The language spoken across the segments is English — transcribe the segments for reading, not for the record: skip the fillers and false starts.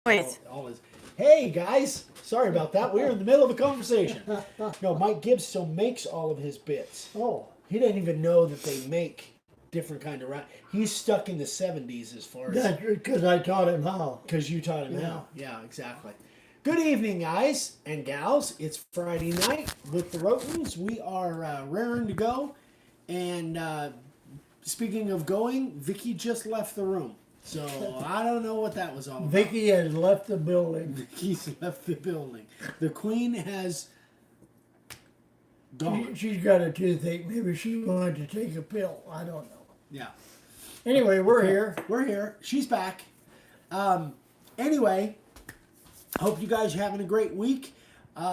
Noise. All is. Hey guys, sorry about that. We were in the middle of a conversation. No, Mike Gibbs still makes all of his bits. Oh, He doesn't even know that they make different kind of rap. He's stuck in the '70s as far as that's because I taught him how. because you taught him Yeah. how. Yeah, exactly. Good evening, guys and gals. It's Friday night with the Rhotens. We are raring to go. And speaking of going, Vicky just left the room. So I don't know what that was all about. Vicky has left the building. Vicky's left the building. The Queen has gone. She's got a toothache. Maybe she wanted to take a pill. I don't know. Yeah. Anyway, we're here. We're here. She's back. Anyway, hope you guys are having a great week.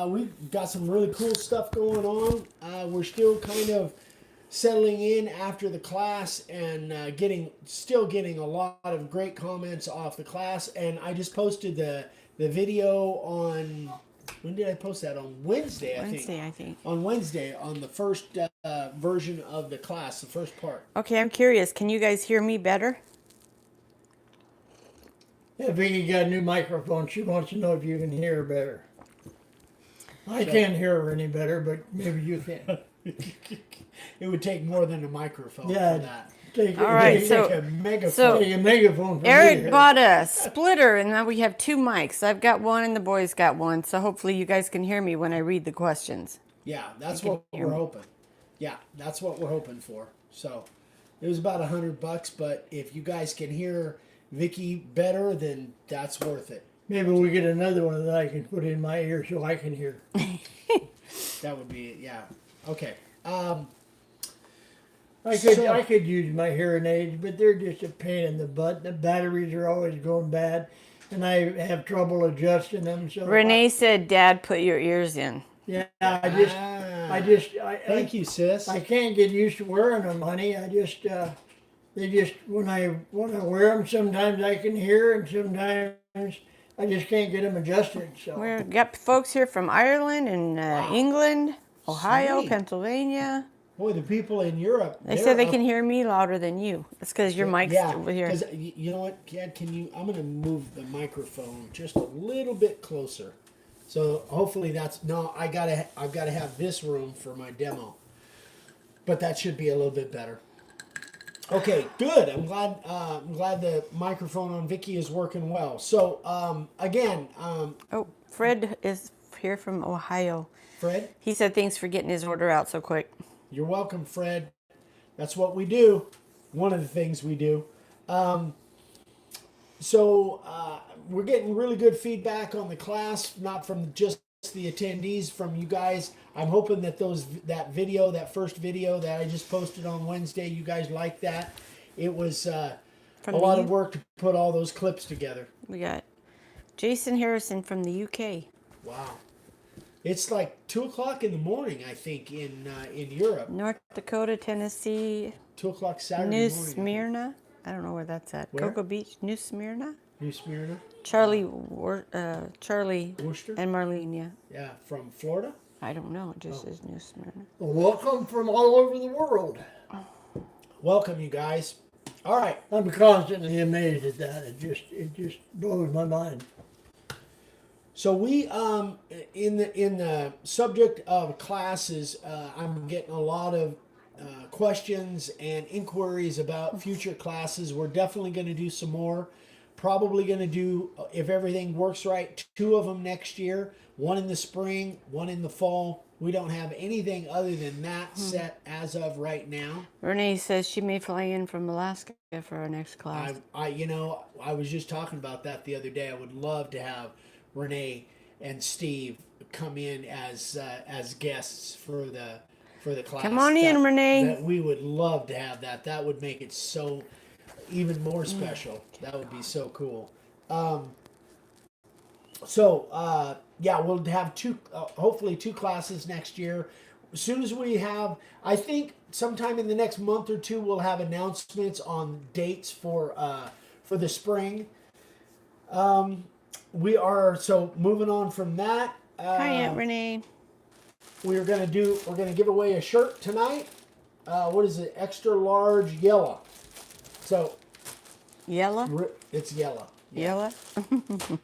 We've got some really cool stuff going on. We're still kind of settling in after the class and still getting a lot of great comments off the class. And I just posted the video on, when did I post that? On Wednesday, I think. On Wednesday, on the first version of the class, the first part. Okay, I'm curious. Can you guys hear me better? Yeah, Vicky got a new microphone. She wants to know if you can hear her better. I can't hear her any better, but maybe you can. It would take more than a microphone for Yeah. that. All right, so- Take a megaphone. so- Take a megaphone. For me to Eric hear. bought a splitter, and now we have two mics. I've got one, and the boys got one. So hopefully you guys can hear me when I read the questions. Yeah, that's You what can hear we're me. hoping. Yeah, that's what we're hoping for. So it was about $100, but if you guys can hear Vicky better, then that's worth it. Maybe we get another one that I can put in my ear so I can hear. That would be it. Yeah. Okay. I could use my hearing aids, but they're just a pain in the butt. The batteries are always going bad, and I have trouble adjusting them. So Renee said, "Dad, put your ears in." Thank you, sis. I can't get used to wearing them, honey. When I wear them, sometimes I can hear, and sometimes I just can't get them adjusted. So We've got folks here from Ireland and England, Ohio, Sweet. Pennsylvania. Boy, the people in Europe. They said they can hear me louder than you. That's because your mic's over here. Because you know what, Dad? I'm going to move the microphone just a little bit closer. So hopefully I've got to have this room for my demo. But that should be a little bit better. Okay, good. I'm glad the microphone on Vicky is working well. So again, Oh, Fred is here from Ohio. Fred, He said thanks for getting his order out so quick. you're welcome, Fred. That's what we do. One of the things we do. We're getting really good feedback on the class, not from just the attendees, from you guys. I'm hoping that that first video that I just posted on Wednesday, you guys like that. It was a lot of work to put all those clips together. We got Jason Harrison from the UK. Wow. It's like 2:00 in the morning, I think, in Europe. North Dakota, Tennessee, 2:00 Saturday New morning. Smyrna. I don't know where that's at. Where? Cocoa Beach, New Smyrna. New Smyrna. Charlie Worcester. and Marlene, yeah. Yeah, from Florida. I don't know. It just says New Smyrna. welcome from all over the world. Welcome, you guys. All right. I'm constantly amazed at that. It just blows my mind. So we in the subject of classes, I'm getting a lot of questions and inquiries about future classes. We're definitely going to do some more. Probably going to do, if everything works right, 2 of them next year. 1 in the spring, 1 in the fall. We don't have anything other than that set as of right now. Renee says she may fly in from Alaska for our next class. I was just talking about that the other day. I would love to have Renee and Steve come in as guests for the class. Come on in, Renee. We would love to have that. That would make it so even more special. That would be so cool. We'll have hopefully 2 classes next year. As soon as we have, I think sometime in the next month or 2, we'll have announcements on dates for the spring. Moving on from that. Hi, Aunt Renee. We're gonna give away a shirt tonight. What is it? Extra large yellow. So Yella? it's yellow. Yellow?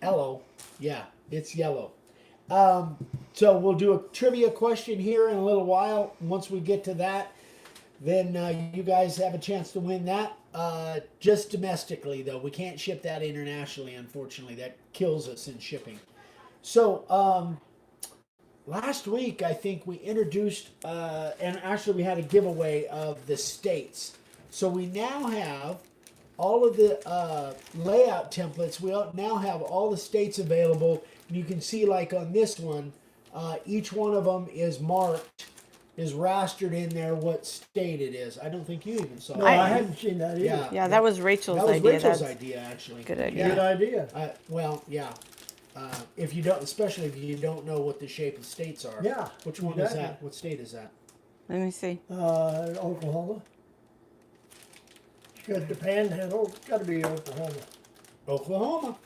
Yellow. Yeah, it's yellow. So we'll do a trivia question here in a little while. Once we get to that, then you guys have a chance to win that. Just domestically, though. We can't ship that internationally, unfortunately. That kills us in shipping. So, last week, I think we introduced, and actually we had a giveaway of the states. So we now have all of the layout templates. We now have all the states available. And you can see, like on this one, each one of them is marked, is rastered in there what state it is. I don't think you even saw No, it. I hadn't seen that either. Yeah, that was Rachel's That was idea. Rachel's That's idea, actually. good idea. Good idea. Well, yeah. If you don't, especially if you don't know what the shape of states are. Yeah, Which one exactly. is that? What state is that? Let me see. Oklahoma. It's got the panhandle. It's got to be Oklahoma. Oklahoma.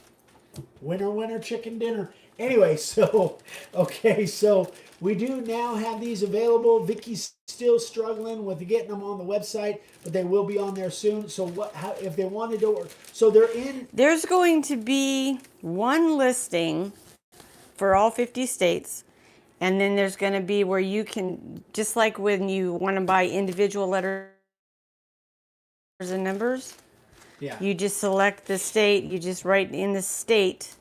Winner, winner, chicken dinner. Anyway, so we do now have these available. Vicky's still struggling with getting them on the website, but they will be on there soon. So if they wanted to, so they're in. There's going to be one listing for all 50 states, and then there's going to be where you can, just like when you want to buy individual letters and numbers, Yeah. you just select the state, you just write in the state,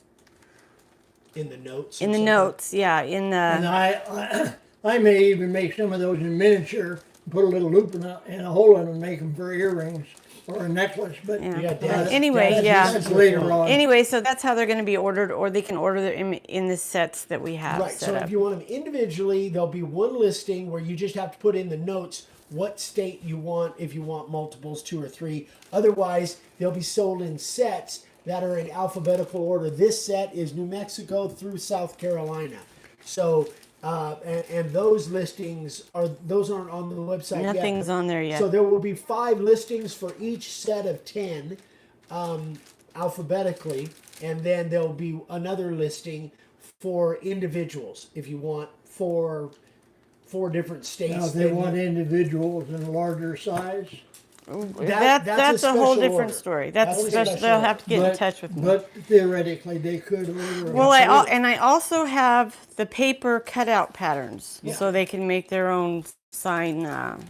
In the notes. or in the something? notes, yeah, in And the, I may even make some of those in miniature, put a little loop in a hole in them, and make them for earrings or a necklace. But yeah. Yeah, Dad's- Anyway, Dad's yeah. used that's to later it. on. Anyway, so that's how they're going to be ordered, or they can order them in the sets that we have Right. set So up. if you want them individually, there'll be one listing where you just have to put in the notes what state you want, if you want multiples, 2 or 3. Otherwise, they'll be sold in sets that are in alphabetical order. This set is New Mexico through South Carolina. So, and those listings those aren't on the website yet. Nothing's on there yet. So there will be 5 listings for each set of 10, alphabetically, and then there'll be another listing for individuals if you want four different states. now, if they then want individuals in a larger size. That's a whole special different order. story. That's That's a special. special They'll order. have to get in touch with me. But theoretically, they could order. Well, I also have the paper cutout patterns, Yeah. so they can make their own sign.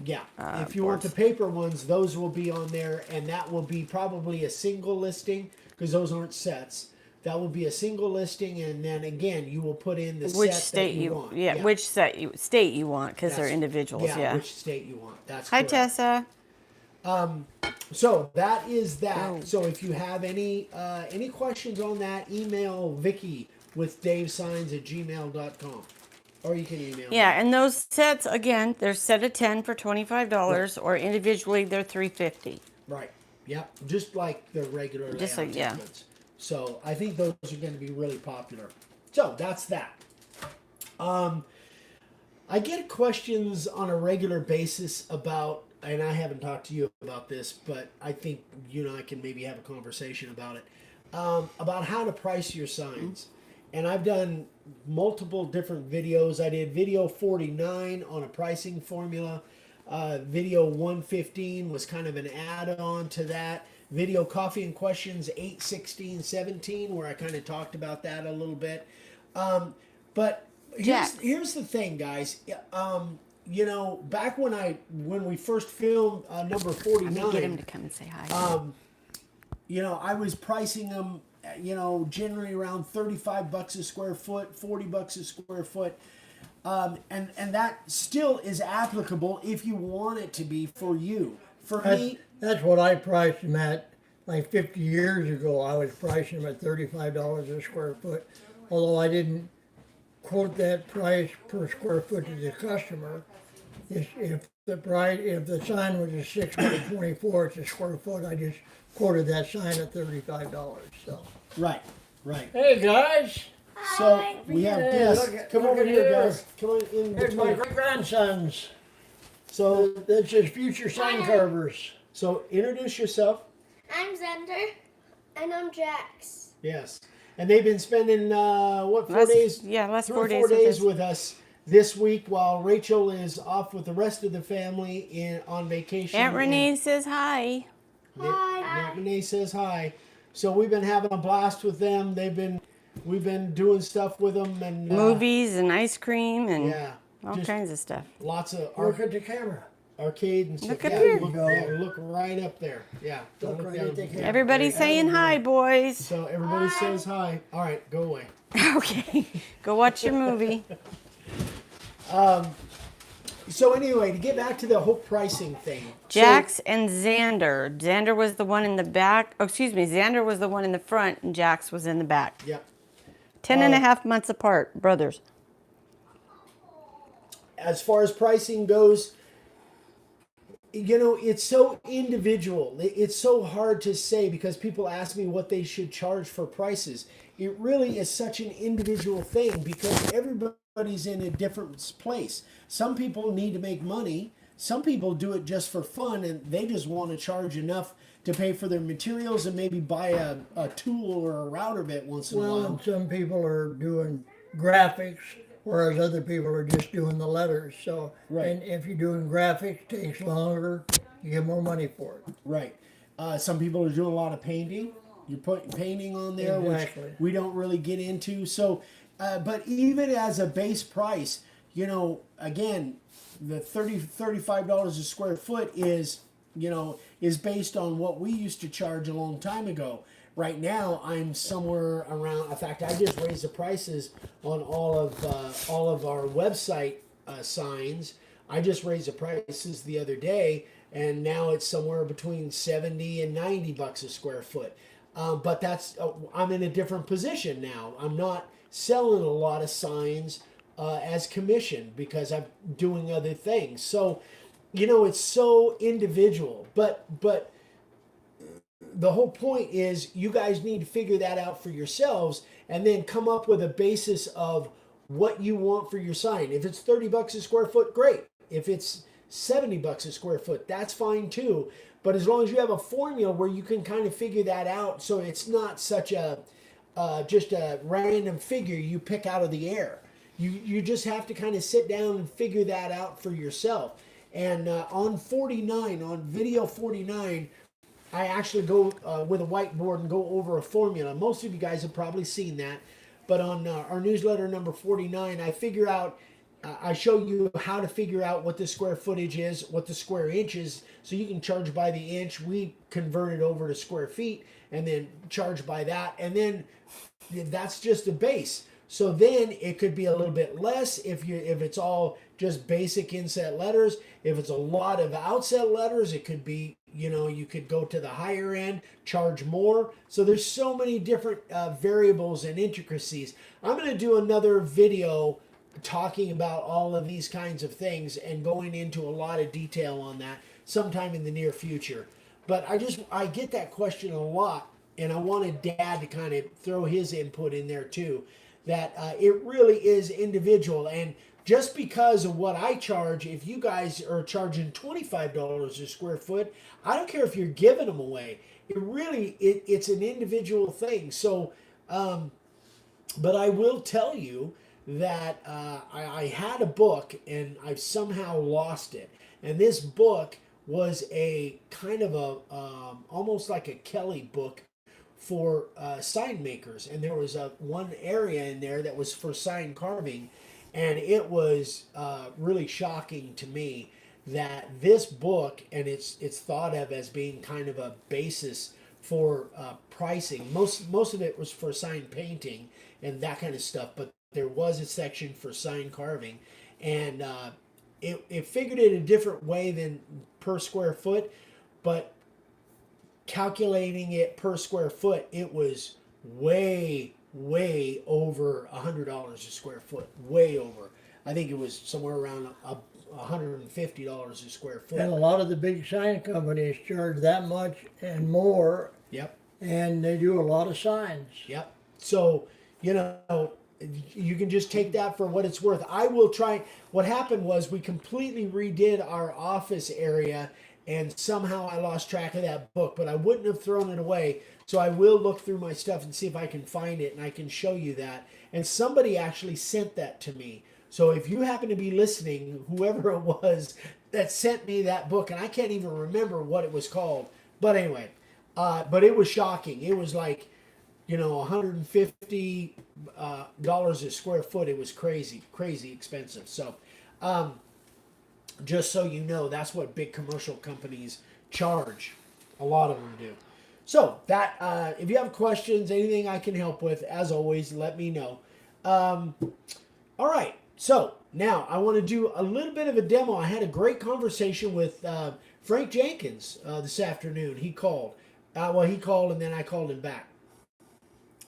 Yeah, if you want the paper ones, those will be on there, and that will be probably a single listing because those aren't sets. That will be a single listing, and then again, you will put in the Which set state that you want. Yeah, which state you want, because they're That's- individuals. Yeah. which state you want. That's Hi, correct. Tessa. So that is that. Oh. So if you have any questions on that, email Vicky with davesigns@gmail.com. Or you can email Yeah, me. and those sets again, they're set of 10 for $25, or individually they're $3.50. Right. Yep. Just like the regular Just layout like- yeah. templates. So I think those are going to be really popular. So that's that. I get questions on a regular basis about, and I haven't talked to you about this, but I think you and I can maybe have a conversation about it, about how to price your signs. And I've done multiple different videos. I did video 49 on a pricing formula. Video 115 was kind of an add-on to that. Video Coffee and Questions 8, 16, 17, where I kind of talked about that a little bit. But Jack. here's the thing, guys. You know, back when we first filmed number 49, Get him to come and say hi. you know, I was pricing them, you know, generally around $35 a square foot, $40 a square foot. And that still is applicable if you want it to be for you. For me, That's what I priced them at. Like 50 years ago, I was pricing them at $35 a square foot. Although I didn't quote that price per square foot to the customer. If the sign was a 6 by 24, it's a square foot. I just quoted that sign at $35. So. right. Hey guys, So we have guests. Look Come over at here, here. guys. Come on in here's my between. great grandsons. So, That's his future sign carvers. so introduce yourself. I'm Zender, and I'm Jax. Yes. And they've been spending, what, 4 Last- days? yeah, last 3 4 or days 4 with days us. with us this week while Rachel is off with the rest of the family on vacation. Aunt Renee says hi. Hi. Aunt Renee says hi. So we've been having a blast with them. We've been doing stuff with them, and Movies and ice cream and yeah, all just kinds of stuff. lots of Look at the camera. arcade and stuff. Look up Yeah, here. look, Go. yeah, look right up there. Yeah, don't Look look right down. at the camera. Everybody's saying hi, boys. So everybody says hi. All right, go away. Okay, go watch your movie. So anyway, to get back to the whole pricing thing, Jax and Xander. Xander was the one in the back. Oh, excuse me. Xander was the one in the front, and Jax was in the back. Yep. 10 and a half months apart, brothers. As far as pricing goes, it's so individual. It's so hard to say because people ask me what they should charge for prices. It really is such an individual thing because everybody's in a different place. Some people need to make money. Some people do it just for fun and they just want to charge enough to pay for their materials and maybe buy a tool or a router bit once in a Well, while. and some people are doing graphics, whereas other people are just doing the letters. So, Right. and if you're doing graphics, it takes longer. You get more money for it. Right. Some people are doing a lot of painting. You're putting painting on there, Exactly. which we don't really get into. So, but even as a base price, again, the $35 a square foot is based on what we used to charge a long time ago. Right now, I'm somewhere around. In fact, I just raised the prices on all of our website signs. I just raised the prices the other day, and now it's somewhere between $70 and $90 a square foot. But I'm in a different position now. I'm not selling a lot of signs as commission because I'm doing other things. So, it's so individual. But the whole point is you guys need to figure that out for yourselves and then come up with a basis of what you want for your sign. If it's $30 a square foot, great. If it's $70 a square foot, that's fine too. But as long as you have a formula where you can kind of figure that out, so it's not such a just a random figure you pick out of the air. You just have to kind of sit down and figure that out for yourself. And on video 49, I actually go with a whiteboard and go over a formula. Most of you guys have probably seen that. But on our newsletter number 49, I show you how to figure out what the square footage is, what the square inch is, so you can charge by the inch. We convert it over to square feet and then charge by that. And then that's just the base. So then it could be a little bit less if it's all just basic inset letters. If it's a lot of outset letters, it could be, you could go to the higher end, charge more. So there's so many different variables and intricacies. I'm going to do another video talking about all of these kinds of things and going into a lot of detail on that sometime in the near future. But I get that question a lot, and I wanted Dad to kind of throw his input in there too, that it really is individual. And just because of what I charge, if you guys are charging $25 a square foot, I don't care if you're giving them away. It's an individual thing. So, but I will tell you that I had a book and I've somehow lost it. And this book was a kind of almost like a Kelly book for sign makers. And there was one area in there that was for sign carving. And it was really shocking to me that this book, and it's thought of as being kind of a basis for pricing. Most of it was for sign painting and that kind of stuff, but there was a section for sign carving, and it figured it a different way than per square foot, but calculating it per square foot, it was way over $100 a square foot, way over. I think it was somewhere around $150 a square foot. And a lot of the big sign companies charge that much and more. Yep. And they do a lot of signs. Yep. So, you can just take that for what it's worth. I will try. What happened was we completely redid our office area, and somehow I lost track of that book, but I wouldn't have thrown it away. So I will look through my stuff and see if I can find it, and I can show you that. And somebody actually sent that to me. So if you happen to be listening, whoever it was that sent me that book, and I can't even remember what it was called. But anyway, But it was shocking. It was like, $150 a square foot. It was crazy, crazy expensive. So, just so you know, that's what big commercial companies charge. A lot of them do. So that, if you have questions, anything I can help with, as always, let me know. All right. So now I want to do a little bit of a demo. I had a great conversation with Frank Jenkins this afternoon. He called. He called and then I called him back.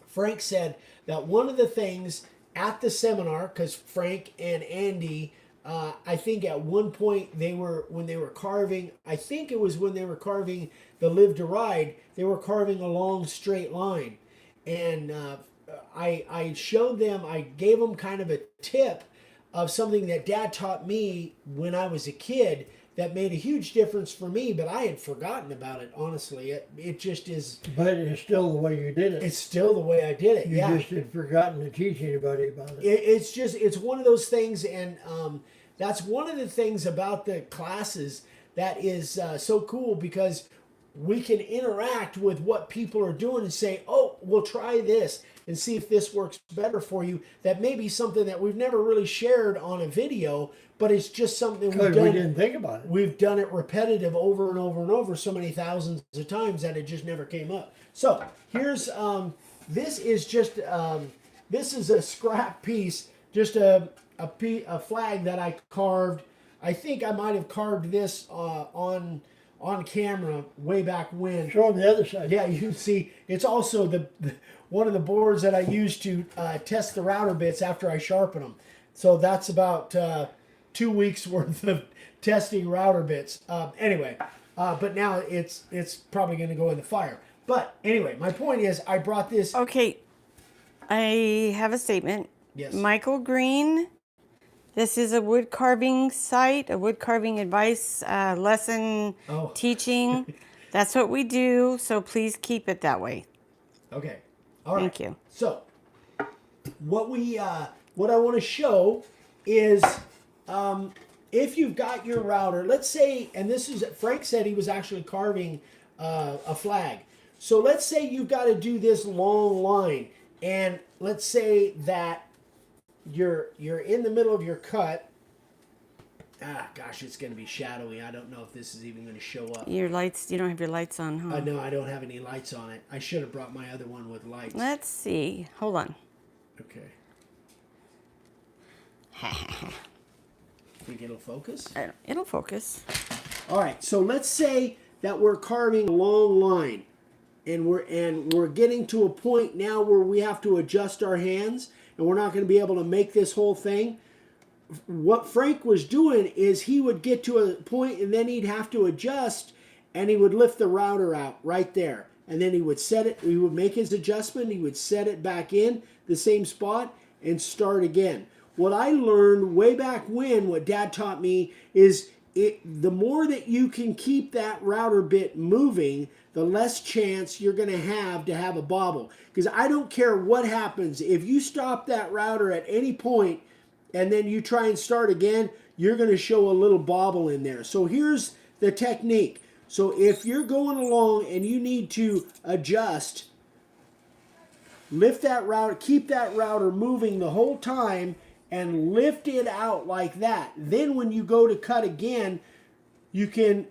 Frank said that one of the things at the seminar, because Frank and Andy, I think at one point when they were carving, I think it was when they were carving the Live to Ride, they were carving a long straight line. And I showed them, I gave them kind of a tip of something that Dad taught me when I was a kid that made a huge difference for me, but I had forgotten about it, honestly. It just is. But it's still the way you did it. It's still the way I did it, You just had forgotten to teach anybody about it. It's one of those things, and that's one of the things about the classes that is so cool, because we can interact with what people are doing and say, oh, we'll try this and see if this works better for you. That may be something that we've never really shared on a video, but it's just something Because we didn't think about it. We've done it repetitive over and over and over so many thousands of times that it just never came up. So here's, this is just, this is a scrap piece, just a flag that I carved. I think I might have carved this on camera way back when. Show them the other side. Yeah, you can see it's also the one of the boards that I use to test the router bits after I sharpen them. So that's about 2 weeks worth of testing router bits. Anyway, but now it's probably going to go in the fire. But anyway, my point is I brought this. Okay, I have a statement. Yes. Michael Green, this is a wood carving site, a wood carving advice lesson teaching. That's what we do, so please keep it that way. Okay. All right. Thank you. So what I want to show is if you've got your router, let's say, and this is, Frank said he was actually carving a flag. So let's say you've got to do this long line, and let's say that you're in the middle of your cut. Gosh, it's going to be shadowy. I don't know if this is even going to show up. Your lights, you don't have your lights on, huh? No, I don't have any lights on it. I should have brought my other one with lights. Let's see. Hold on. Okay. Think it'll focus? It'll focus. All right, so let's say that we're carving a long line, and we're getting to a point now where we have to adjust our hands, and we're not going to be able to make this whole thing. What Frank was doing is he would get to a point, and then he'd have to adjust, and he would lift the router out right there, and then he would set it. He would make his adjustment. He would set it back in the same spot and start again. What I learned way back when, what Dad taught me, is the more that you can keep that router bit moving, the less chance you're going to have a bobble. Because I don't care what happens. If you stop that router at any point and then you try and start again, you're going to show a little bobble in there. So here's the technique. So if you're going along and you need to adjust, lift that router, keep that router moving the whole time, and lift it out like that. Then when you go to cut again, you can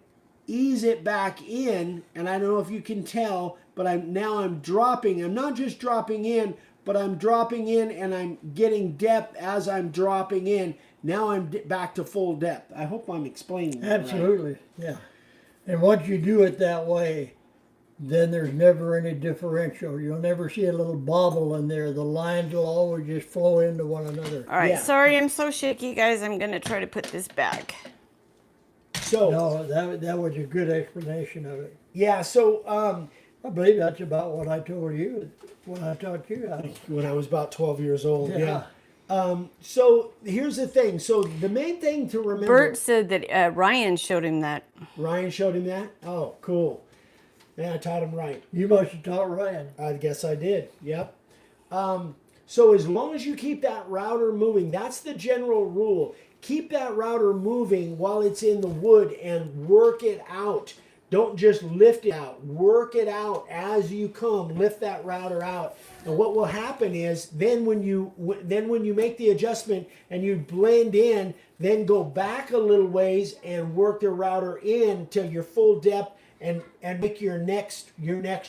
ease it back in, and I don't know if you can tell, but I'm dropping. I'm not just dropping in, but I'm dropping in and I'm getting depth as I'm dropping in. Now I'm back to full depth. I hope I'm explaining that Absolutely, right. yeah. And once you do it that way, then there's never any differential. You'll never see a little bobble in there. The lines will always just flow into one another. All right, Yeah. sorry I'm so shaky, guys. I'm going to try to put this back. So No, that was a good explanation of it. yeah, so I believe that's about what I told you when I taught you how. when I was about 12 years old, Yeah. So here's the thing. So the main thing to remember. Bert said that Ryan showed him that. Ryan showed him that? Oh, cool. Yeah, I taught him right. You must have taught Ryan. I guess I did. Yep. So as long as you keep that router moving, that's the general rule. Keep that router moving while it's in the wood and work it out. Don't just lift it out. Work it out as you come. Lift that router out. And what will happen is then when you make the adjustment and you blend in, then go back a little ways and work the router in till your full depth and make your next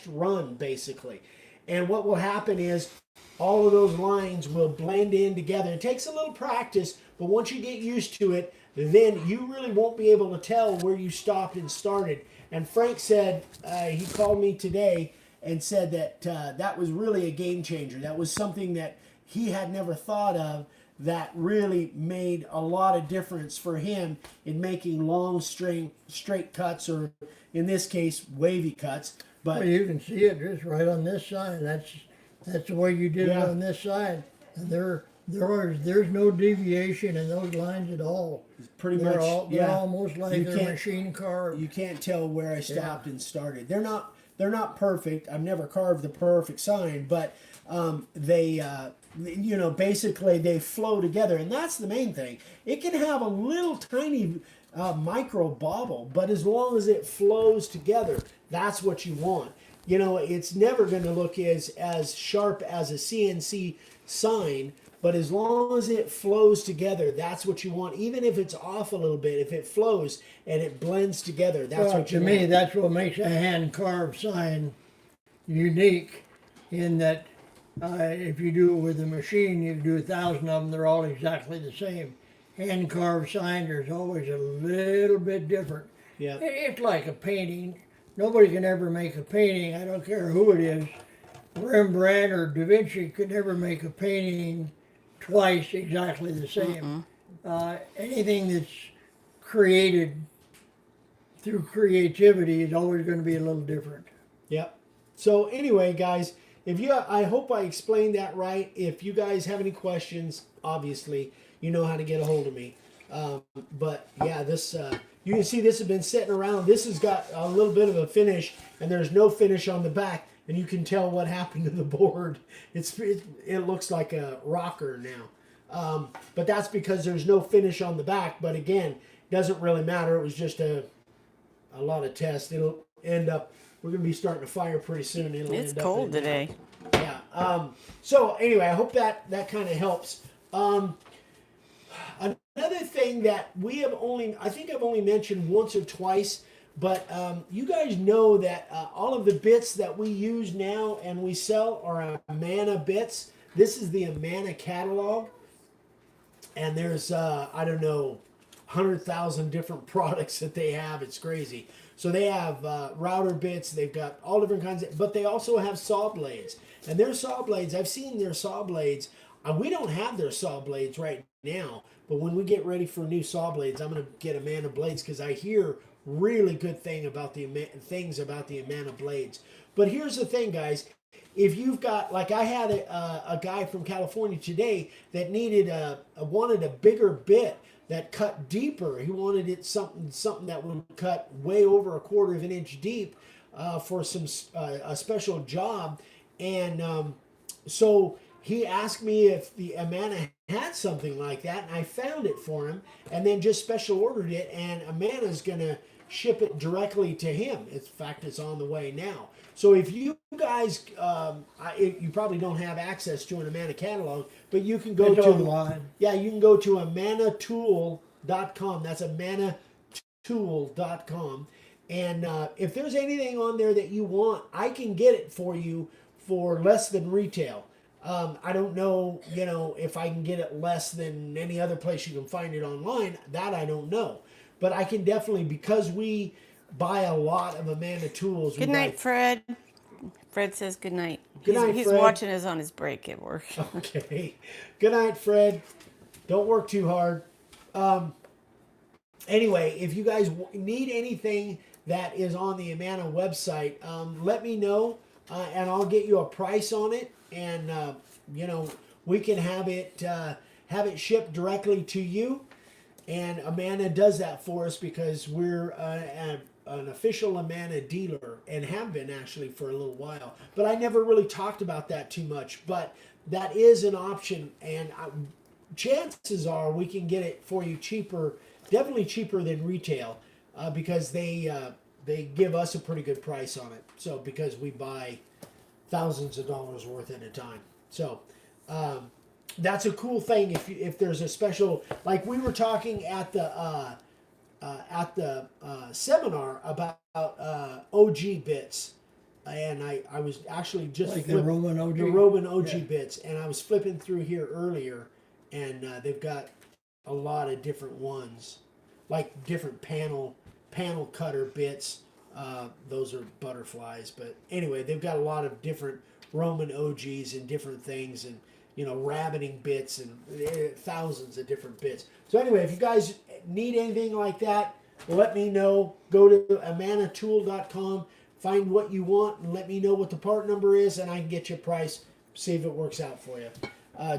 run basically. And what will happen is all of those lines will blend in together. It takes a little practice, but once you get used to it, then you really won't be able to tell where you stopped and started. And Frank said, he called me today and said that that was really a game changer. That was something that he had never thought of that really made a lot of difference for him in making long, straight cuts, or in this case, wavy cuts. But Well, you can see it just right on this side. That's the way you did it Yeah. on this side. And there's no deviation in those lines at all. pretty They're much, all, they're almost like You they're can't- machine carved. You can't tell where I stopped and started. They're not perfect. I've never carved the perfect sign, but they basically they flow together, and that's the main thing. It can have a little tiny micro bobble, but as long as it flows together, that's what you want. It's never going to look as sharp as a CNC sign, but as long as it flows together, that's what you want. Even if it's off a little bit, if it flows and it blends together, that's Well, what you to want. me, that's what makes a hand carved sign unique. In that, if you do it with a machine, you do 1,000 of them; they're all exactly the same. Hand carved sign, there's always a little bit different. Yeah. It's like a painting. Nobody can ever make a painting. I don't care who it is. Rembrandt or Da Vinci could never make a painting twice exactly the same. Anything that's created through creativity is always going to be a little different. Yep. So anyway, guys, I hope I explained that right. If you guys have any questions, obviously you know how to get a hold of me. But yeah, this you can see this has been sitting around. This has got a little bit of a finish, and there's no finish on the back, and you can tell what happened to the board. It looks like a rocker now, but that's because there's no finish on the back. But again, doesn't really matter. It was just a lot of tests. It'll end up. We're gonna be starting a fire pretty soon. It's end up cold in- today. Yeah. So anyway, I hope that kind of helps. Another thing that I think I've only mentioned once or twice, but you guys know that all of the bits that we use now and we sell are Amana bits. This is the Amana catalog, and there's I don't know, 100,000 different products that they have. It's crazy. So they have router bits. They've got all different kinds but they also have saw blades. And their saw blades, I've seen their saw blades. We don't have their saw blades right now, but when we get ready for new saw blades, I'm going to get Amana blades because I hear really good things about the Amana blades. But here's the thing, guys. If you've got, like I had a guy from California today that wanted a bigger bit that cut deeper. He wanted it something that would cut way over 1/4 of an inch deep for a special job, and so he asked me if the Amana had something like that, and I found it for him, and then just special ordered it, and Amana's gonna ship it directly to him. In fact, it's on the way now. So if you guys, you probably don't have access to an Amana catalog, but you can go It's to online. Yeah, you can go to amanatool.com. That's amanatool.com. And if there's anything on there that you want, I can get it for you for less than retail. I don't know, if I can get it less than any other place you can find it online. That I don't know. But I can definitely, because we buy a lot of Amana tools. Good night, Fred. Fred says good night. Good night, He's Fred. watching us on his break at work. Okay. Good night, Fred. Don't work too hard. Anyway, if you guys need anything that is on the Amana website, let me know, and I'll get you a price on it, and we can have it shipped directly to you. And Amana does that for us because we're an official Amana dealer and have been actually for a little while. But I never really talked about that too much. But that is an option, and chances are we can get it for you cheaper, definitely cheaper than retail, because they they give us a pretty good price on it. So because we buy thousands of dollars worth at a time. So that's a cool thing. If there's a special, like we were talking at the seminar about OG bits, and I was actually just Like the Roman OG? the Roman OG Yeah. bits, and I was flipping through here earlier, and they've got a lot of different ones, like different panel cutter bits. Those are butterflies, but anyway, they've got a lot of different Roman OGs and different things, and rabbiting bits and thousands of different bits. So anyway, if you guys need anything like that, let me know. Go to amanatool.com, find what you want, and let me know what the part number is, and I can get you a price, see if it works out for you.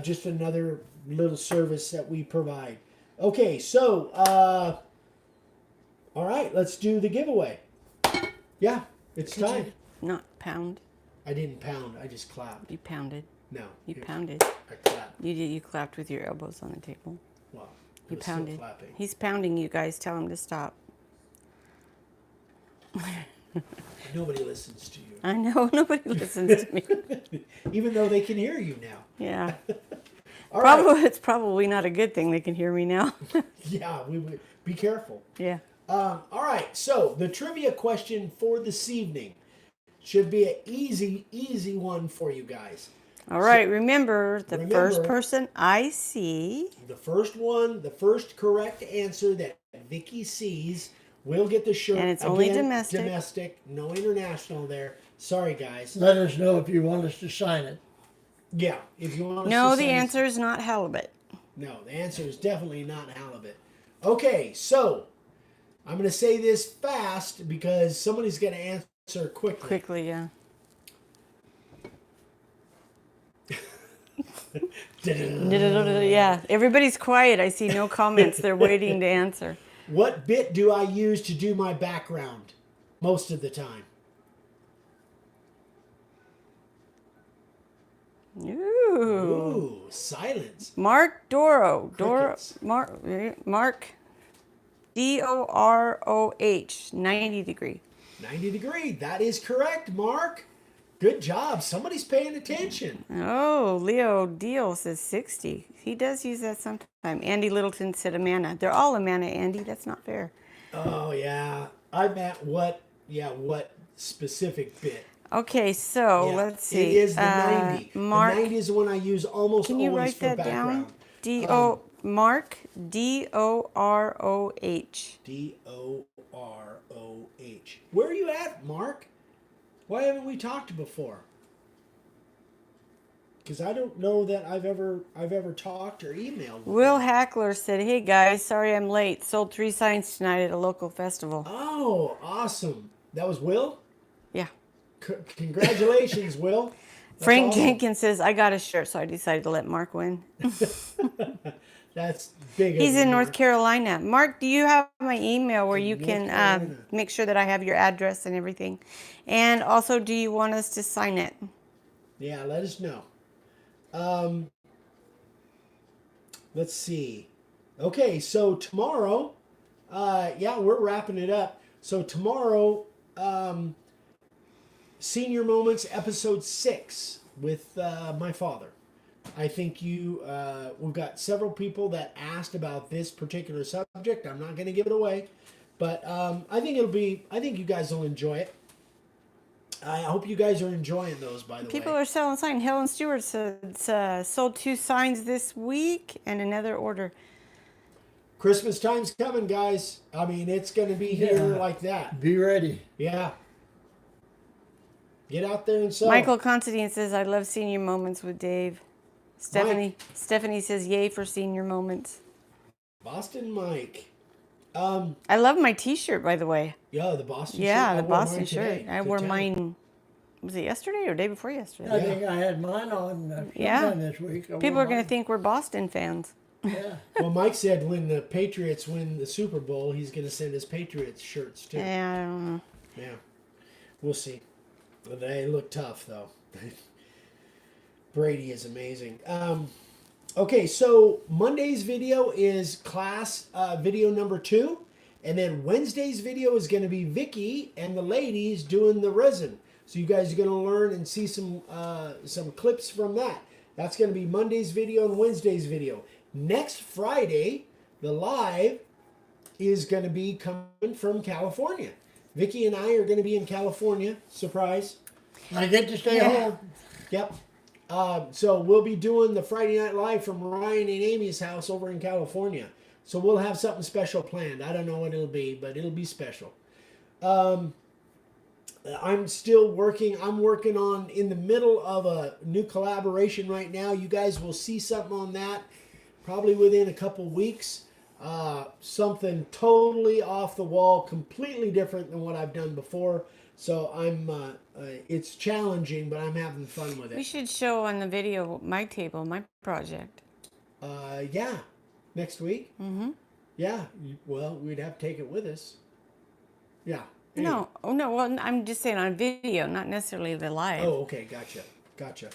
Just another little service that we provide. Okay, so all right, let's do the giveaway. Yeah, it's Did time. you not pound? I didn't pound. I just clapped. You pounded. No, You pounded. I clapped. You did. You clapped with your elbows on the table. Well, You was still pounded. clapping. He's pounding you guys. Tell him to stop. Nobody listens to you, I know nobody listens to me. even though they can hear you now. Yeah. All right. It's probably not a good thing they can hear me now. Yeah, we would be careful. Yeah. All right. So the trivia question for this evening should be an easy one for you guys. All right. Remember, the first remember- person I see. The first correct answer that Vicky sees will get the shirt. And it's only Again, domestic. Domestic, no international there. Sorry, guys. Let us know if you want us to sign it. Yeah, if you want. No, us to the send- answer is not halibut. No, the answer is definitely not halibut. Okay, so I'm going to say this fast because somebody's going to answer quickly. Quickly, yeah. Yeah. Everybody's quiet. I see no comments. They're waiting to answer. What bit do I use to do my background most of the time? Ooh. Ooh, silence. Mark Doro. Crickets. Mark Doroh, 90 degree. 90 degree. That is correct, Mark. Good job. Somebody's paying attention. Oh, Leo Deal says 60. He does use that sometime. Andy Littleton said Amana. They're all Amana, Andy. That's not fair. Oh, yeah. I meant what specific bit? Okay, so Yeah, let's see. It is the 90. Mark, The 90 is the one I use almost can you always write for that background. down? Mark Doroh. Doroh. Where are you at, Mark? Why haven't we talked before? Because I don't know that I've ever talked or emailed. Will Hackler said, "Hey guys, sorry I'm late. Sold 3 signs tonight at a local festival." Oh, awesome! That was Will. Yeah. Congratulations, Will. That's Frank awesome. Jenkins says, "I got a shirt, so I decided to let Mark win." That's big. He's of you, in North Mark. Carolina. Mark, do you have my email where you North can Carolina. make sure that I have your address and everything? And also, do you want us to sign it? Yeah, let us know. Let's see. Okay, so tomorrow, we're wrapping it up. So tomorrow, Senior Moments, episode 6 with my father. I think we've got several people that asked about this particular subject. I'm not going to give it away, but I think you guys will enjoy it. I hope you guys are enjoying those, by the People way. are selling signs. Helen Stewart said, sold 2 signs this week and another order. Christmas time's coming, guys. I mean, it's going to be here Yeah. like that. Be ready. Yeah. Get out there and sell. Michael Constantine says, "I love senior moments with Dave." Stephanie says, "Yay for senior moments." Boston Mike. I love my T-shirt, by the way. Yeah, the Boston shirt. Yeah, I the wore mine Boston today shirt. I to wore town. mine. Was it yesterday or day before yesterday? I think I had mine on Yeah. sometime this week. People are going to think we're Boston fans. Yeah. Well, Mike said when the Patriots win the Super Bowl, he's going to send us Patriots shirts too. Yeah, I don't know. Yeah. We'll see. But they look tough, though. Brady is amazing. Okay, so Monday's video is class video number 2. And then Wednesday's video is going to be Vicky and the ladies doing the resin. So you guys are going to learn and see some clips from that. That's going to be Monday's video and Wednesday's video. Next Friday, the live is going to be coming from California. Vicky and I are going to be in California. Surprise. I get to stay home. Yep. So we'll be doing the Friday Night Live from Ryan and Amy's house over in California. So we'll have something special planned. I don't know what it'll be, but it'll be special. I'm still working. I'm working on in the middle of a new collaboration right now. You guys will see something on that probably within a couple weeks. Something totally off the wall, completely different than what I've done before. So it's challenging, but I'm having fun with We it. should show on the video my table, my project. Yeah, next week. Mm-hmm. Yeah. Well, we'd have to take it with us. Yeah. Anyway. No, oh no. Well, I'm just saying on video, not necessarily the live. Oh, okay. Gotcha.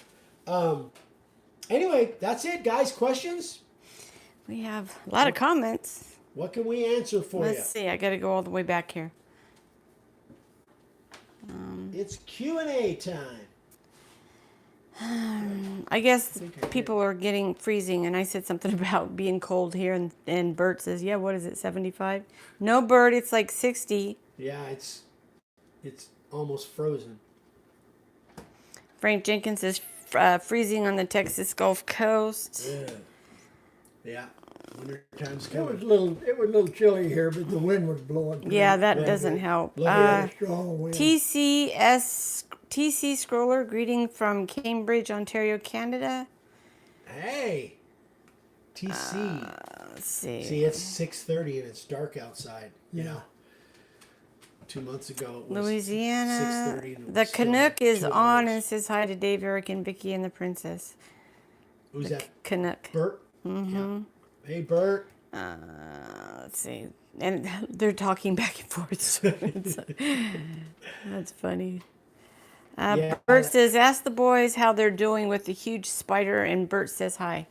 Anyway, that's it, guys. Questions? We have a lot of comments. What can we answer for you? Let's see. I got to go all the way back here. It's Q&A time. I guess people are getting freezing, and I said something about being cold here, and Bert says, "Yeah, what is it, 75?" No, Bert, it's like 60. Yeah, it's almost frozen. Frank Jenkins is freezing on the Texas Gulf Coast. Yeah. Winter time's It coming. was a little chilly here, but the wind was blowing. Yeah, that doesn't help. Strong wind. TC Scroller, greeting from Cambridge, Ontario, Canada. Hey, TC. Let's see. See, it's 6:30 and it's dark outside. Yeah. 2 months ago, it was Louisiana. 6:30. And it The was still Canuck is 2 on and hours. says hi to Dave, Eric, and Vicky and the Princess. Who's that? Canuck. Bert. Mm-hmm. Yeah. Hey, Bert. Let's see. And they're talking back and forth. So that's funny. Yeah. Bert says, ask the boys how they're doing with the huge spider, and Bert says hi.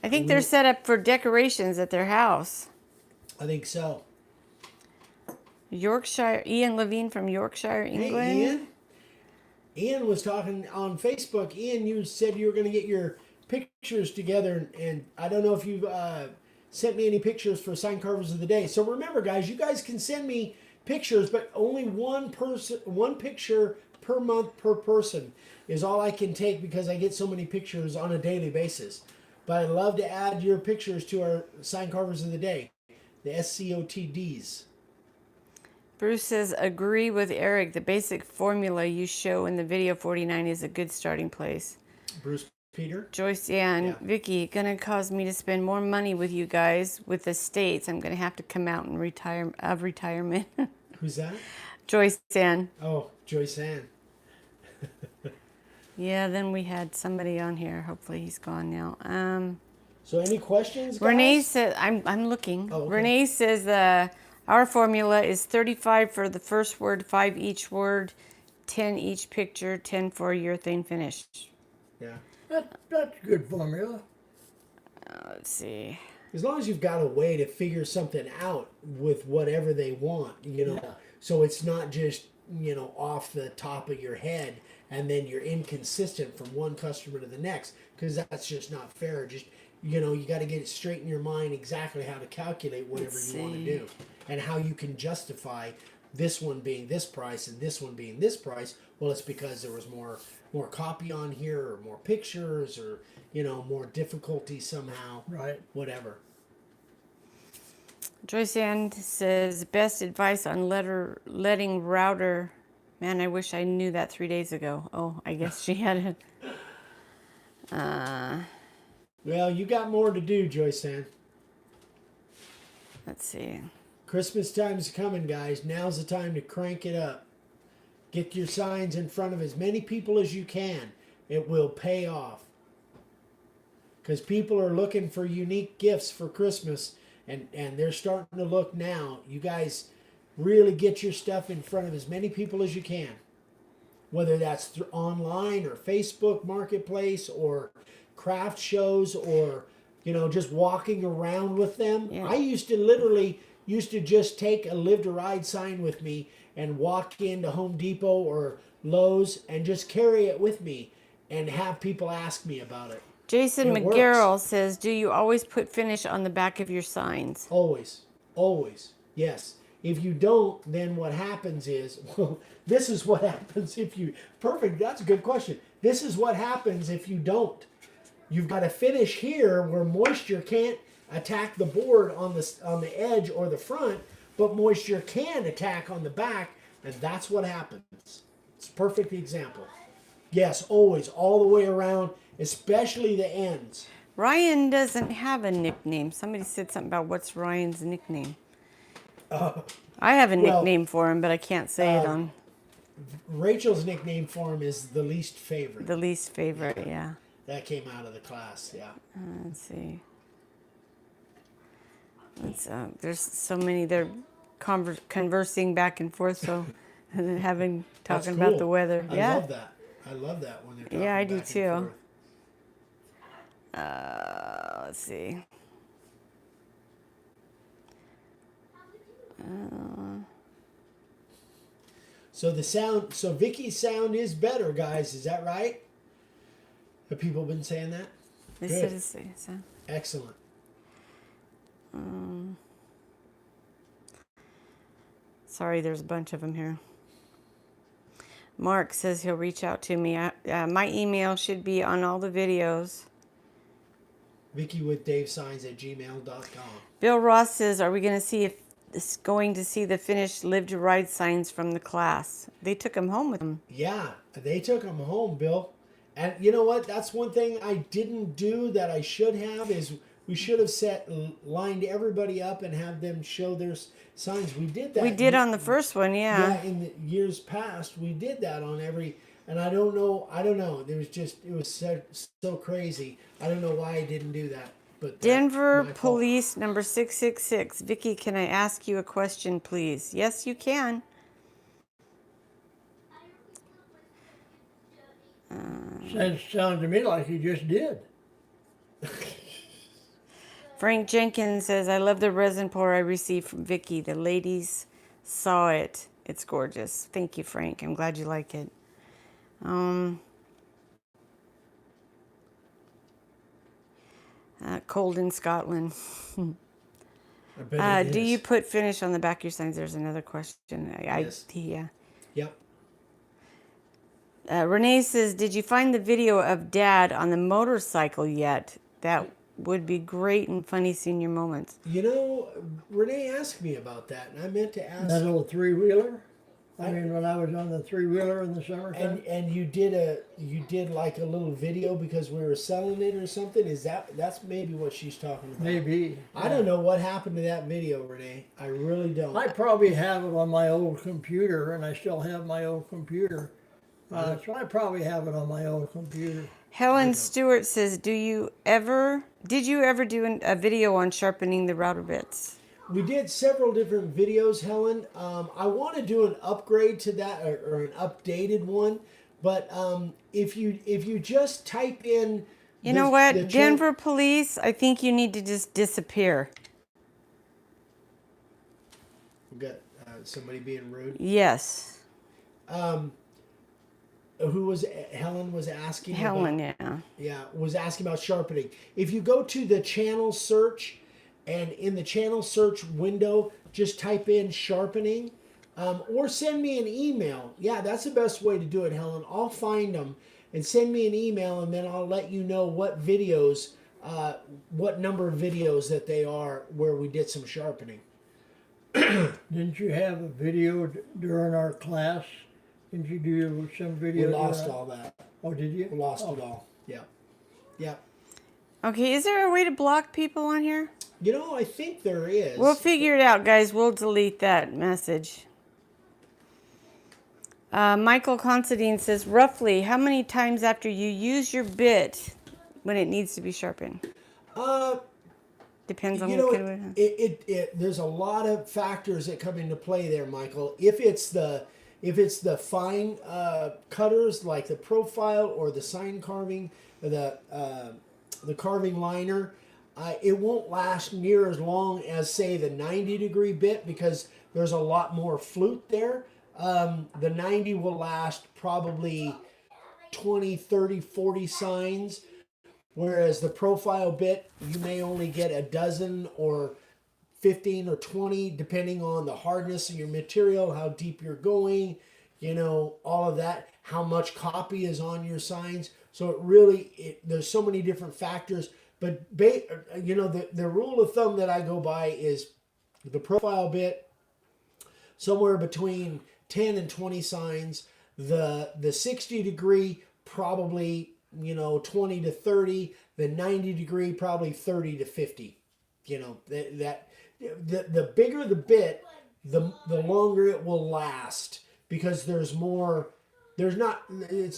I think they're set up for decorations at their house. I think so. Yorkshire, Ian Levine from Yorkshire, England. Hey, Ian. Ian was talking on Facebook. Ian, you said you were going to get your pictures together, and I don't know if you've sent me any pictures for Sign Carvers of the Day. So remember, guys, you guys can send me pictures, but only one picture per month per person is all I can take because I get so many pictures on a daily basis. But I'd love to add your pictures to our Sign Carvers of the Day, the SCOTDs. Bruce says, agree with Eric. The basic formula you show in the video 49 is a good starting place. Bruce Peter. Joyce Ann, Vicky, gonna cause me to spend more money with you guys with the states. I'm gonna have to come out and retire of retirement. Who's that? Joyce Ann. Oh, Joyce Ann. Yeah, then we had somebody on here. Hopefully he's gone now. So any questions, guys? Renee says, I'm looking. Oh, okay. Renee says our formula is 35 for the first word, 5 each word, 10 each picture, 10 for urethane finish. Yeah. That's a good formula. Let's see. As long as you've got a way to figure something out with whatever they want, you know, Yeah. so it's not just, you know, off the top of your head and then you're inconsistent from one customer to the next, because that's just not fair. Just, you know, you got to get it straight in your mind exactly how to calculate whatever you want to do and how you can justify this one being this price and this one being this price. Well, it's because there was more copy on here or more pictures or, you know, more difficulty somehow. Right. Whatever. Joyce Ann says, best advice on letting router. Man, I wish I knew that 3 days ago. Oh, I guess she had it. Well, you got more to do, Joyce Ann. Let's see. Christmas time's coming, guys. Now's the time to crank it up. Get your signs in front of as many people as you can. It will pay off. Because people are looking for unique gifts for Christmas, and they're starting to look now. You guys really get your stuff in front of as many people as you can. Whether that's through online or Facebook Marketplace or craft shows or, you know, just walking around with them. Yeah. I used to literally used to just take a Live to Ride sign with me and walk into Home Depot or Lowe's and just carry it with me and have people ask me about it. Jason It works. McGarrell says, do you always put finish on the back of your signs? Always. Always. Yes. If you don't, then what happens is, well, this is what happens if you, perfect, that's a good question. This is what happens if you don't. You've got to finish here where moisture can't attack the board on the edge or the front, but moisture can attack on the back, and that's what happens. It's a perfect example. Yes, always, all the way around, especially the ends. Ryan doesn't have a nickname. Somebody said something about what's Ryan's nickname. I have a well, nickname for him, but I can't say it on Rachel's nickname for him is the least favorite. the least favorite. Yeah. That came out of the class, yeah. Let's see. There's so many. They're conversing back and forth. So talking That's about cool. the weather. I yeah. love that. I love that when they're talking Yeah, I do back and too. forth. Let's see. So the sound, so Vicky's sound is better, guys. Is that right? Have people been saying that? They Good. said it's so. Excellent. Sorry, there's a bunch of them here. Mark says he'll reach out to me. My email should be on all the videos. Vicky with DaveSigns@gmail.com. Bill Ross says, are we going to see the finished Live to Ride signs from the class? They took them home with them. Yeah, they took them home, Bill. And you know what? That's one thing I didn't do that I should have is we should have lined everybody up and have them show their signs. We did that. We did on the first one, yeah. Yeah, in the years past, we did that on every. And I don't know. It was so crazy. I don't know why I didn't do that. But Denver my fault. Police number 666. Vicky, can I ask you a question, please? Yes, you can. Sounds to me like you just did. Frank Jenkins says, I love the resin pour I received from Vicky. The ladies saw it. It's gorgeous. Thank you, Frank. I'm glad you like it. Cold in Scotland. I bet it Do is. you put finish on the back of your signs? There's another question. Yes. Yeah. Yep. Renee says, did you find the video of Dad on the motorcycle yet? That would be great and funny senior moments. You know, Renee asked me about that, and I meant to ask. That old three-wheeler? I mean, when I was on the three-wheeler in the summertime? And you did like a little video because we were selling it or something. That's maybe what she's talking about? Maybe. I don't know what happened to that video, Renee. I really don't. I probably have it on my old computer, and I still have my old computer. So I probably have it on my old computer. Helen Stewart says, did you ever do a video on sharpening the router bits? We did several different videos, Helen. I want to do an upgrade to that or an updated one. But if you just type in, You know what, Denver Police, I think you need to just disappear. We got somebody being rude. Yes. Who was Helen was asking? Helen, about, yeah. was asking about sharpening. If you go to the channel search, and in the channel search window, just type in sharpening, or send me an email. Yeah, that's the best way to do it, Helen. I'll find them and send me an email, and then I'll let you know what videos, what number of videos that they are where we did some sharpening. Didn't you have a video during our class? Didn't you do some video? We lost all that. Oh, did you? We lost it all. Yeah. Yeah. Okay, is there a way to block people on here? You know, I think there is. We'll figure it out, guys. We'll delete that message. Michael Considine says, roughly, how many times after you use your bit when it needs to be sharpened? Depends on You know, what there's a lot of factors that come into play there, Michael. If it's the fine cutters like the profile or the sign carving, or the carving liner, it won't last near as long as, say, the 90-degree bit because there's a lot more flute there. The 90 will last probably 20, 30, 40 signs, whereas the profile bit, you may only get a dozen or 15 or 20, depending on the hardness of your material, how deep you're going, all of that, how much copy is on your signs. So there's so many different factors. But, the rule of thumb that I go by is the profile bit, somewhere between 10 and 20 signs. The 60-degree, probably, 20 to 30. The 90-degree, probably 30 to 50. The bigger the bit, the longer it will last, because it's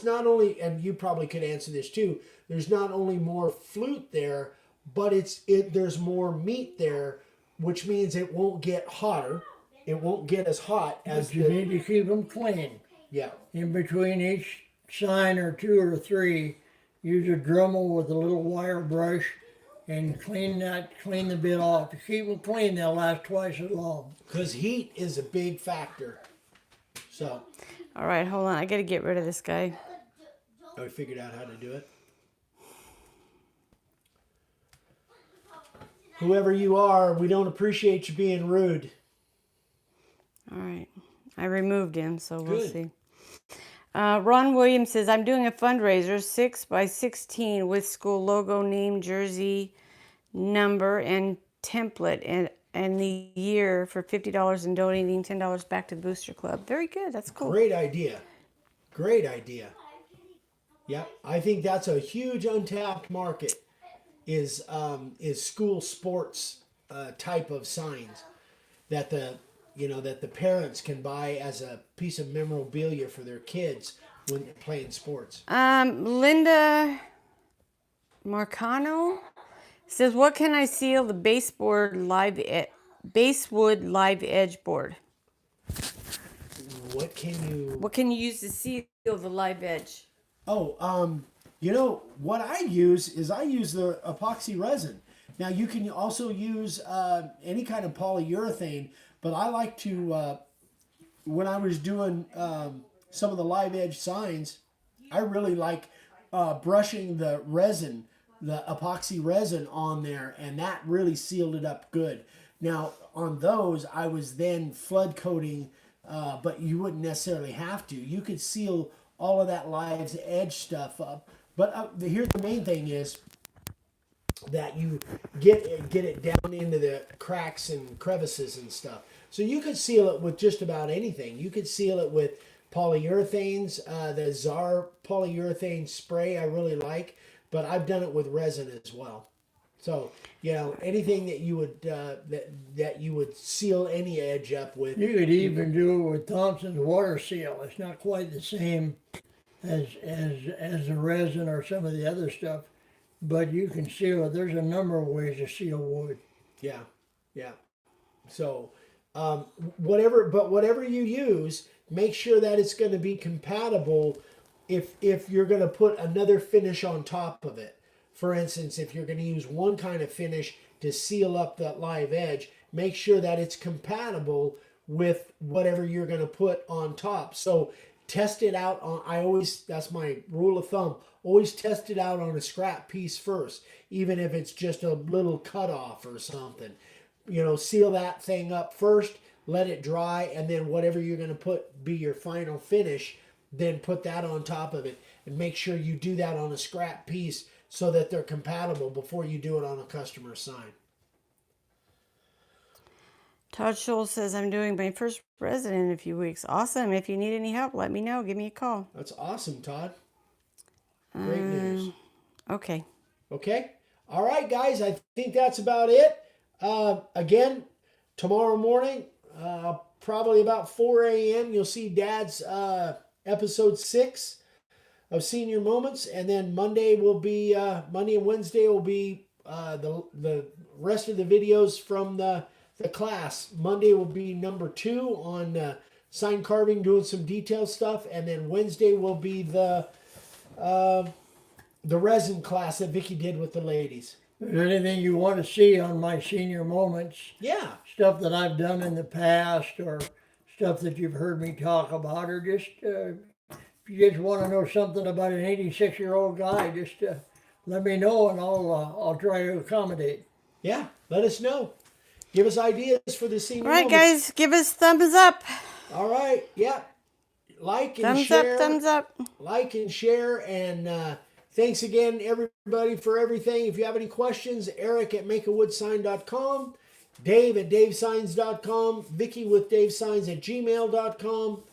not only, and you probably could answer this too, there's not only more flute there, but there's more meat there, which means it won't get hotter. It won't get as hot as But you need to keep them clean. Yeah. In between each sign or two or three, use a Dremel with a little wire brush and clean the bit off. To keep them clean, they'll last twice as long. Because heat is a big factor. So. All right, hold on. I got to get rid of this guy. Oh, we figured out how to do it. Whoever you are, we don't appreciate you being rude. All right. I removed him, so we'll Good. see. Ron Williams says, I'm doing a fundraiser, 6 by 16 with school logo, name, jersey, number, and template, and the year for $50 and donating $10 back to the Booster Club. Very good. That's cool. Great idea. Great idea. Yeah, I think that's a huge untapped market is school sports type of signs that the parents can buy as a piece of memorabilia for their kids when they're playing sports. Linda Marcano says, what can I seal the Basewood live edge board? What can you use to seal the live edge? Oh, what I use the epoxy resin. Now you can also use any kind of polyurethane, but I like to, when I was doing some of the live edge signs, I really like brushing the resin, the epoxy resin on there, and that really sealed it up good. Now on those, I was then flood coating, but you wouldn't necessarily have to. You could seal all of that live edge stuff up. But here's the main thing is that you get it down into the cracks and crevices and stuff. So you could seal it with just about anything. You could seal it with polyurethanes. The Czar polyurethane spray I really like, but I've done it with resin as well. So anything that you would that you would seal any edge up with. You could even do it with Thompson's water seal. It's not quite the same as the resin or some of the other stuff, but you can seal it. There's a number of ways to seal wood. Yeah. So whatever you use, make sure that it's going to be compatible if you're going to put another finish on top of it. For instance, if you're going to use one kind of finish to seal up that live edge, make sure that it's compatible with whatever you're going to put on top. So test it out on, that's my rule of thumb, always test it out on a scrap piece first, even if it's just a little cutoff or something. Seal that thing up first, let it dry, and then whatever you're going to put be your final finish, then put that on top of it. And make sure you do that on a scrap piece so that they're compatible before you do it on a customer sign. Todd Scholl says, I'm doing my first resin in a few weeks. Awesome. If you need any help, let me know. Give me a call. That's awesome, Todd. Great news. Okay. Okay. All right, guys. I think that's about it. Again, tomorrow morning, probably about 4 a.m., you'll see Dad's episode 6 of Senior Moments, and then Monday and Wednesday will be the rest of the videos from the class. Monday will be number 2 on sign carving, doing some detailed stuff, and then Wednesday will be the resin class that Vicki did with the ladies. If there's anything you want to see on my senior moments, Yeah. stuff that I've done in the past, or stuff that you've heard me talk about, or just if you just want to know something about an 86-year-old guy, just let me know and I'll try to accommodate. Yeah. Let us know. Give us ideas for the senior All right, moments. guys, give us thumbs up. All right. Yeah. Like and Thumbs share. up, thumbs up. Like and share. And thanks again, everybody, for everything. If you have any questions, Eric at makeawoodsign.com, Dave at davesigns.com, Vicky with davesigns at gmail.com.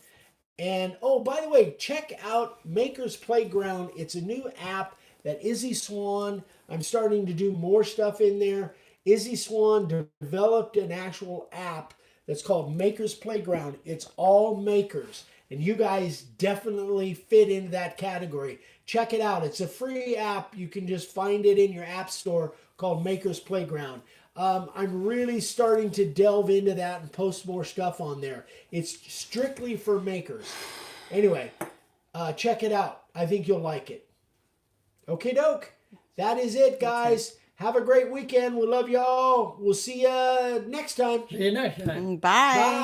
And oh, by the way, check out Maker's Playground. It's a new app that Izzy Swan, I'm starting to do more stuff in there. Izzy Swan developed an actual app that's called Maker's Playground. It's all makers, and you guys definitely fit into that category. Check it out. It's a free app. You can just find it in your app store called Maker's Playground. I'm really starting to delve into that and post more stuff on there. It's strictly for makers. Anyway, check it out. I think you'll like it. Okay, doke. That is it, guys. Have a great weekend. We love y'all. We'll see you next time. See you next time. Bye. Bye.